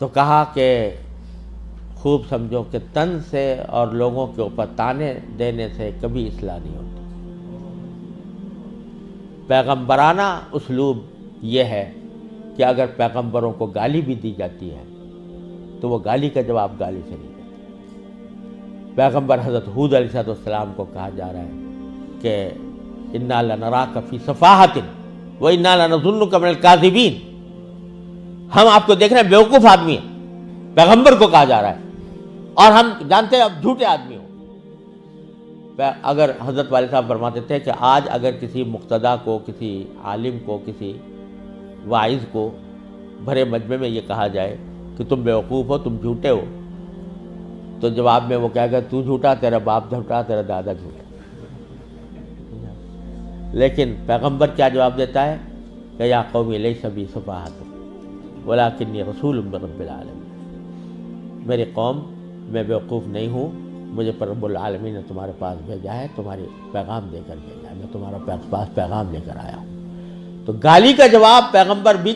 تو کہا کہ خوب سمجھو کہ تن سے اور لوگوں کے اوپر تانے دینے سے کبھی اصلاح نہیں ہوتی۔ پیغمبرانہ اسلوب یہ ہے کہ اگر پیغمبروں کو گالی بھی دی جاتی ہے تو وہ گالی کا جواب گالی سے نہیں دیتے۔ پیغمبر حضرت ہود علیہ السلام کو کہا جا رہا ہے کہ انا لنراک فی صفاحۃ و انا لنظنک من الکاذبین، ہم آپ کو دیکھ رہے ہیں بیوقوف آدمی ہیں، پیغمبر کو کہا جا رہا ہے، اور ہم جانتے ہیں اب جھوٹے آدمی ہو۔ اگر حضرت والد صاحب فرماتے تھے کہ آج اگر کسی مقتدی کو، کسی عالم کو، کسی واعظ کو بھرے مجمع میں یہ کہا جائے کہ تم بیوقوف ہو، تم جھوٹے ہو، تو جواب میں وہ کہے گا تو جھوٹا، تیرا باپ جھوٹا، تیرا دادا جھوٹا۔ لیکن پیغمبر کیا جواب دیتا ہے کہ یا قوم لیس بی صفاحۃ ولکنی رسول من رب العالمین، میری قوم میں بیوقوف نہیں ہوں، مجھے پر رب العالمین نے تمہارے پاس بھیجا ہے، تمہاری پیغام دے کر بھیجا ہے، میں تمہارے پاس پیغام لے کر آیا ہوں۔ تو گالی کا جواب پیغمبر بھی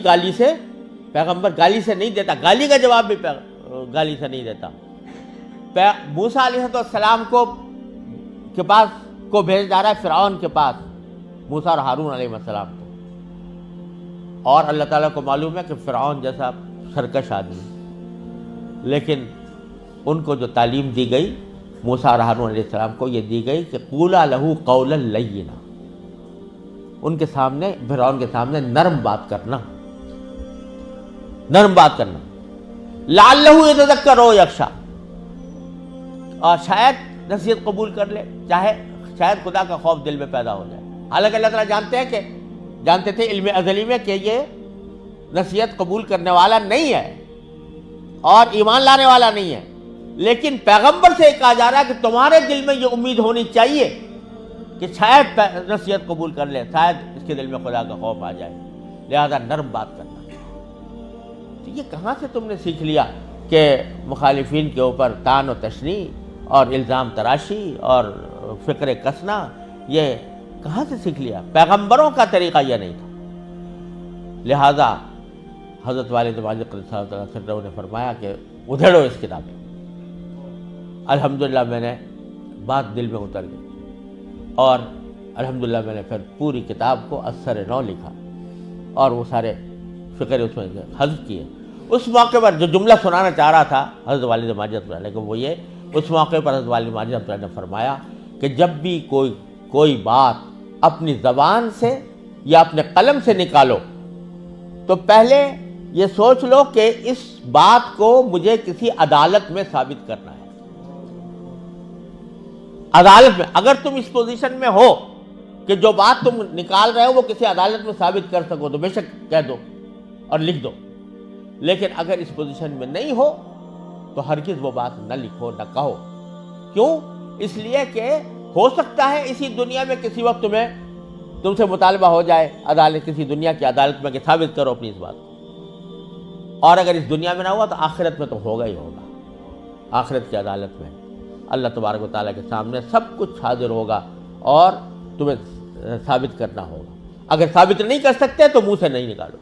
پیغمبر گالی سے نہیں دیتا، گالی کا جواب بھی گالی سے نہیں دیتا۔ موسیٰ علیہ السلام کے پاس کو بھیج جا رہا ہے فرعون کے پاس، موسیٰ اور ہارون علیہ السلام کو، اور اللہ تعالیٰ کو معلوم ہے کہ فرعون جیسا سرکش آدمی، لیکن ان کو جو تعلیم دی گئی موسیٰ اور ہارون علیہ السلام کو یہ دی گئی کہ قولا لہ قولا لینا، ان کے سامنے، فرعون کے سامنے نرم بات کرنا، لعلہ یتذکر او یخشی، اور شاید نصیحت قبول کر لے، شاید خدا کا خوف دل میں پیدا ہو جائے۔ حالانکہ اللہ تعالیٰ جانتے تھے علم ازلی میں کہ یہ نصیحت قبول کرنے والا نہیں ہے اور ایمان لانے والا نہیں ہے، لیکن پیغمبر سے کہا جا رہا ہے کہ تمہارے دل میں یہ امید ہونی چاہیے کہ شاید نصیحت قبول کر لے، شاید اس کے دل میں خدا کا خوف آ جائے، لہذا نرم بات کرنا۔ تو یہ کہاں سے تم نے سیکھ لیا کہ مخالفین کے اوپر طعن و تشنیع اور الزام تراشی اور فکر کسنا، یہ کہاں سے سیکھ لیا؟ پیغمبروں کا طریقہ یہ نہیں تھا۔ لہذا حضرت والد ماجد قدس اللہ تعالیٰ سرہ نے فرمایا کہ ادھیڑو اس کتاب میں۔ الحمدللہ میں نے بات دل میں اتر گئی، اور الحمدللہ میں نے پھر پوری کتاب کو از سر نو لکھا اور وہ سارے فکر اس میں حذف کیے۔ اس موقع پر جو جملہ سنانا چاہ رہا تھا حضرت والد ماجد اللہ کو، وہ یہ، اس موقع پر حضرت والد ماجد اللہ نے فرمایا کہ جب بھی کوئی بات اپنی زبان سے یا اپنے قلم سے نکالو تو پہلے یہ سوچ لو کہ اس بات کو مجھے کسی عدالت میں ثابت کرنا ہے۔ عدالت میں اگر تم اس پوزیشن میں ہو کہ جو بات تم نکال رہے ہو وہ کسی عدالت میں ثابت کر سکو تو بے شک کہہ دو اور لکھ دو، لیکن اگر اس پوزیشن میں نہیں ہو تو ہرگز وہ بات نہ لکھو، نہ کہو۔ کیوں؟ اس لیے کہ ہو سکتا ہے اسی دنیا میں کسی وقت تم سے مطالبہ ہو جائے عدالت، کسی دنیا کی عدالت میں کہ ثابت کرو اپنی اس بات کو، اور اگر اس دنیا میں نہ ہوا تو آخرت میں تو ہوگا ہی ہوگا۔ آخرت کی عدالت میں اللہ تبارک و تعالیٰ کے سامنے سب کچھ حاضر ہوگا اور تمہیں ثابت کرنا ہوگا۔ اگر ثابت نہیں کر سکتے تو منہ سے نہیں نکالو۔